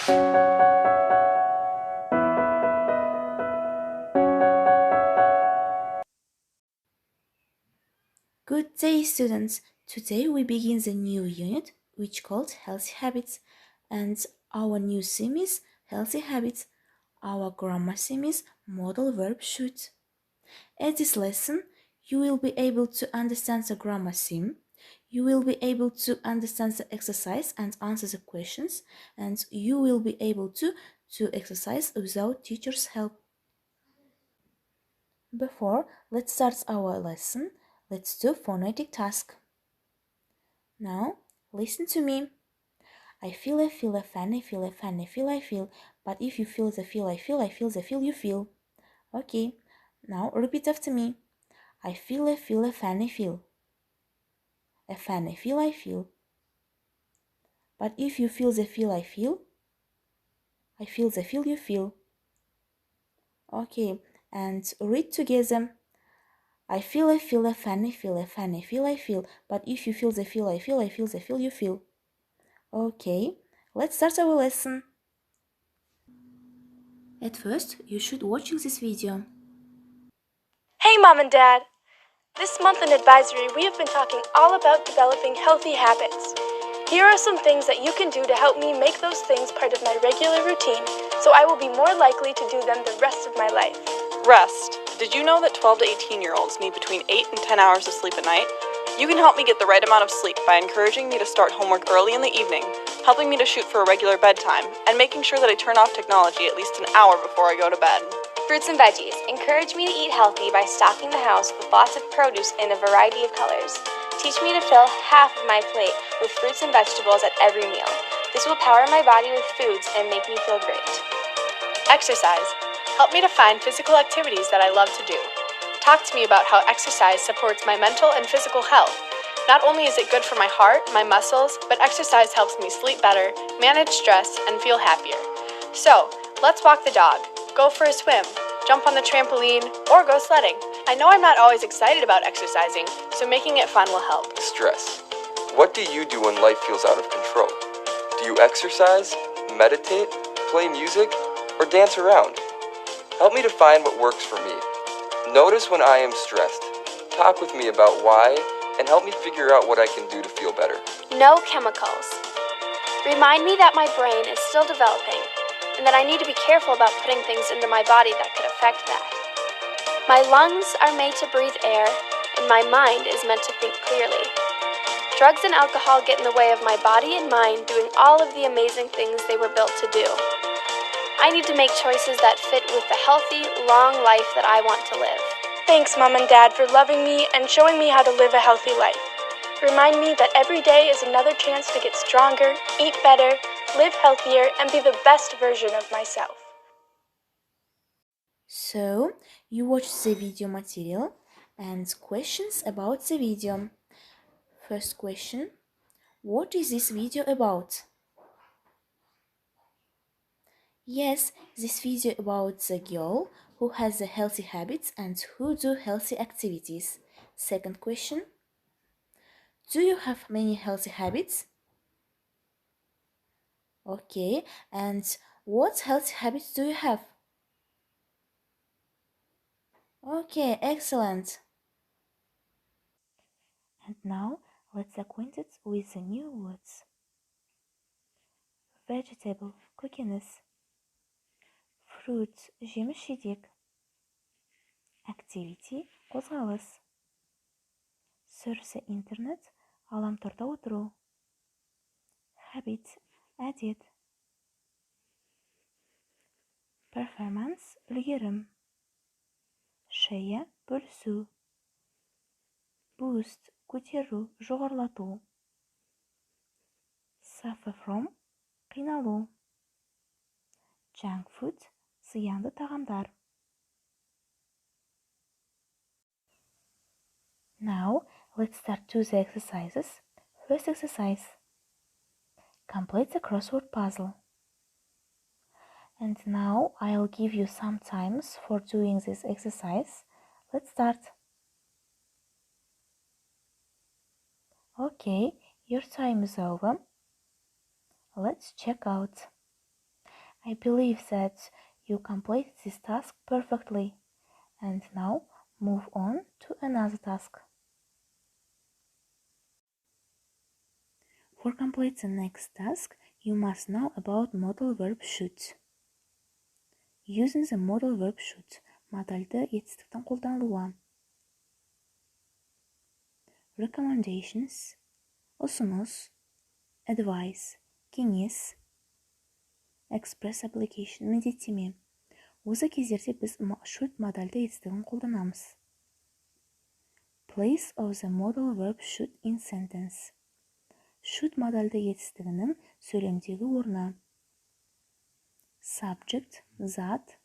Good day, students! Today we begin the new unit, which called Healthy Habits, and our new theme is Healthy Habits. Our grammar theme is Modal Verb Should. At this lesson, you will be able to understand the grammar theme, you will be able to understand the exercise and answer the questions, and you will be able to exercise without teacher's help. Before, let's start our lesson. Let's do phonetic task. Now, listen to me. I feel a feel a fan, I feel a fan, I feel I feel. But if you feel the feel I feel the feel you feel. Okay, now repeat after me. I feel a fan, I feel. A fan, I feel I feel. But if you feel the feel I feel the feel you feel. Okay, and read together. I feel a fan, I feel a fan, I feel I feel. But if you feel the feel I feel the feel you feel. Okay, let's start our lesson. At first, you should watch this video. Hey Mom and Dad! This month in advisory, we have been talking all about developing healthy habits. Here are some things that you can do to help me make those things part of my regular routine, so I will be more likely to do them the rest of my life. Rest. Did you know that 12 to 18-year-olds need between 8 and 10 hours of sleep at night? You can help me get the right amount of sleep by encouraging me to start homework early in the evening, helping me to shoot for a regular bedtime, and making sure that I turn off technology at least an hour before I go to bed. Fruits and veggies. Encourage me to eat healthy by stocking the house with lots of produce in a variety of colors. Teach me to fill half of my plate with fruits and vegetables at every meal. This will power my body with foods and make me feel great. Exercise. Help me to find physical activities that I love to do. Talk to me about how exercise supports my mental and physical health. Not only is it good for my heart, my muscles, but exercise helps me sleep better, manage stress, and feel happier. So, let's walk the dog, go for a swim, jump on the trampoline, or go sledding. I know I'm not always excited about exercising, so making it fun will help. Stress. What do you do when life feels out of control? Do you exercise, meditate, play music, or dance around? Help me to find what works for me. Notice when I am stressed. Talk with me about why, and help me figure out what I can do to feel better. No chemicals. Remind me that my brain is still developing and that I need to be careful about putting things into my body that could affect that. My lungs are made to breathe air, and my mind is meant to think clearly. Drugs and alcohol get in the way of my body and mind doing all of the amazing things they were built to do. I need to make choices that fit with the healthy, long life that I want to live. Thanks, Mom and Dad, for loving me and showing me how to live a healthy life. Remind me that every day is another chance to get stronger, eat better, live healthier, and be the best version of myself. So, you watched the video material and questions about the video. First question, what is this video about? Yes, this video about the girl who has the healthy habits and who do healthy activities. Second question, do you have many healthy habits? Okay, and what healthy habits do you have? Okay, excellent. And now let's acquaint it with the new words. Vegetable, көкөніс. Fruit, жеміс-жидек. Activity, қозғалыс. Surf интернет, ғаламторда отыру. Habit, әдет. Performance, үлгерім. Share, бөлісу. Boost, көтеру, жоғарылату. Suffer from, қиналу. Junk food, зиянды тағамдар. Now, let's start to the exercises. First exercise. Complete the crossword puzzle. And now I'll give you some times for doing this exercise. Let's start. Okay, your time is over. Let's check out. I believe that you completed this task perfectly. And now move on to another task. For complete the next task, you must know about modal verb should. Using the modal verb should, модальды етістіктің қолданылуы. Recommendations, ұсыныс, advice, кеңес, express application, міндеттеме. Осы кездерде біз should модальды етістігін қолданамыз. Place of the modal verb should in sentence. Should модальды етістігінің сөйлемдегі орны. Subject, зат,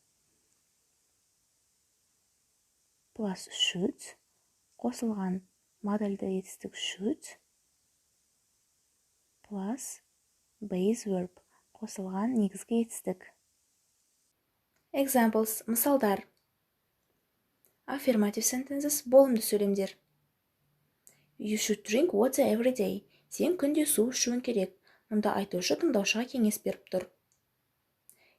plus should, қосылған модальды етістік should, plus base verb, қосылған негізгі етістік. Examples, мысалдар. Affirmative sentences, болымды сөйлемдер. You should drink water every day. Сен күнде су ішуің керек. Мұнда айтушы тыңдаушыға кеңес беріп тұр.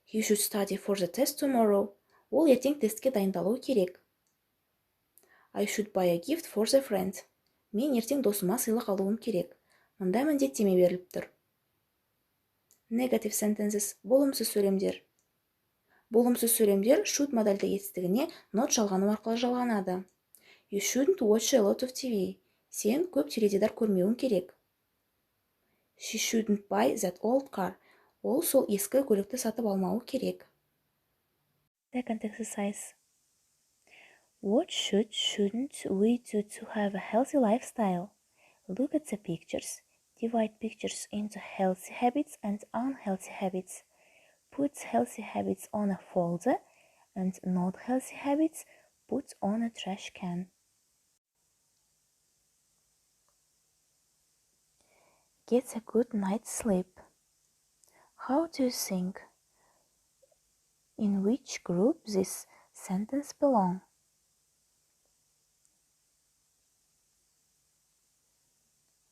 You should study for the test tomorrow. Ол ертең тестке дайындалуы керек. I should buy a gift for the friend. Мен ертең досыма сыйлық алуым керек. Мұнда міндеттеме беріліп тұр. Negative sentences, болымсыз сөйлемдер. Болымсыз сөйлемдер should модальды етістігіне not жалғану арқылы жалғанады. You shouldn't watch a lot of TV. Сен көп теледидар көрмеуің керек. She shouldn't buy that old car. Ол сол ескі көлікті сатып алмауы керек. Second exercise. What shouldn't we do to have a healthy lifestyle? Look at the pictures. Divide pictures into healthy habits and unhealthy habits. Put healthy habits on a folder and not healthy habits put on a trash can. Get a good night's sleep. How do you think? In which group this sentence belongs?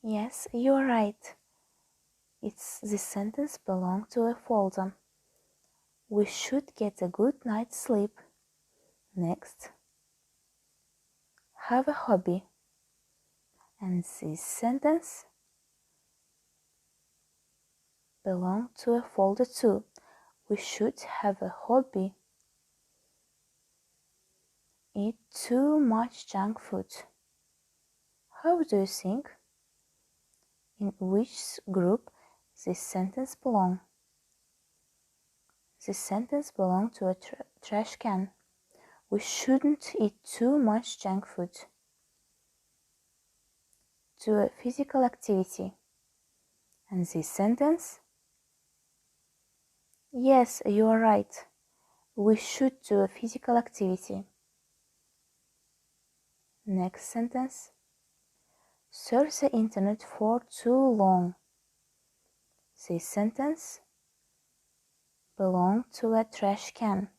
Yes, you are right. This sentence belongs to a folder. We should get a good night's sleep. Next. Have a hobby. And this sentence belongs to a folder too. We should have a hobby. Eat too much junk food. How do you think? In which group this sentence belongs? This sentence belongs to a trash can. We shouldn't eat too much junk food. To a physical activity. And this sentence? Yes, you are right. We should do a physical activity. Next sentence. Surf the internet for too long. This sentence belongs to a trash can.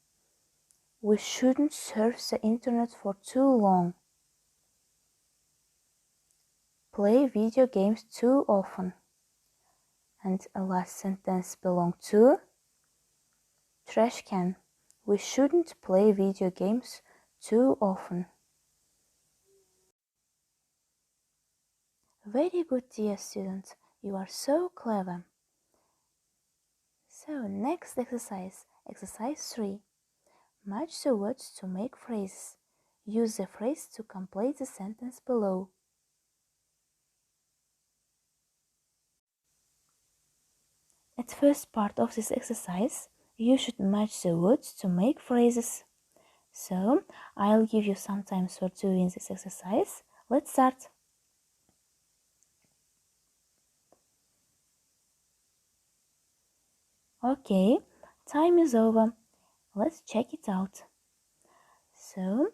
We shouldn't surf the internet for too long. Play video games too often. And a last sentence belongs to trash can. We shouldn't play video games too often. Very good, dear students. You are so clever. So, next exercise. Exercise 3. Match the words to make phrases. Use the phrase to complete the sentence below. At first part of this exercise, you should match the words to make phrases. So, I'll give you some time for doing this exercise. Let's start. Okay, time is over. Let's check it out. So,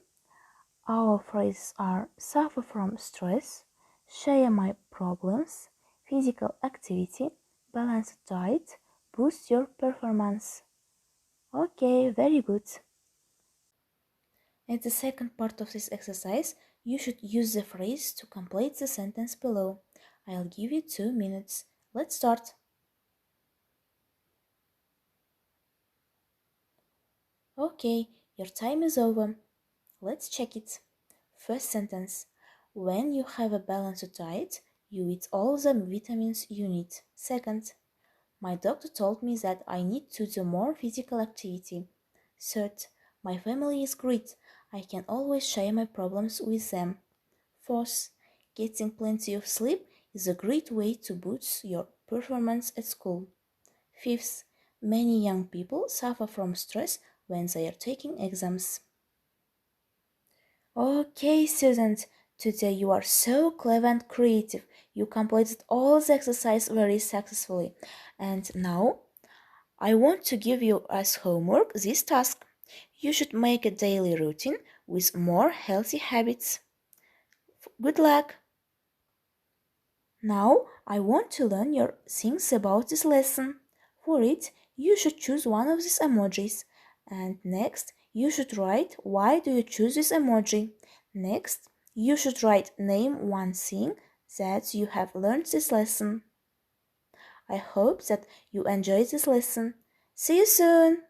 our phrases are suffer from stress, share my problems, physical activity, balanced diet, boost your performance. Okay, very good. At the second part of this exercise, you should use the phrase to complete the sentence below. I'll give you 2 minutes. Let's start. Okay, your time is over. Let's check it. First sentence. When you have a balanced diet, you eat all the vitamins you need. Second. My doctor told me that I need to do more physical activity. Third. My family is great. I can always share my problems with them. Fourth. Getting plenty of sleep is a great way to boost your performance at school. Fifth. Many young people suffer from stress when they are taking exams. Okay, students, today you are so clever and creative. You completed all the exercise very successfully. And now, I want to give you as homework this task. You should make a daily routine with more healthy habits. Good luck! Now, I want to learn your things about this lesson. For it, you should choose one of these emojis. And next, you should write why do you choose this emoji. Next, you should write name one thing that you have learned this lesson. I hope that you enjoyed this lesson. See you soon!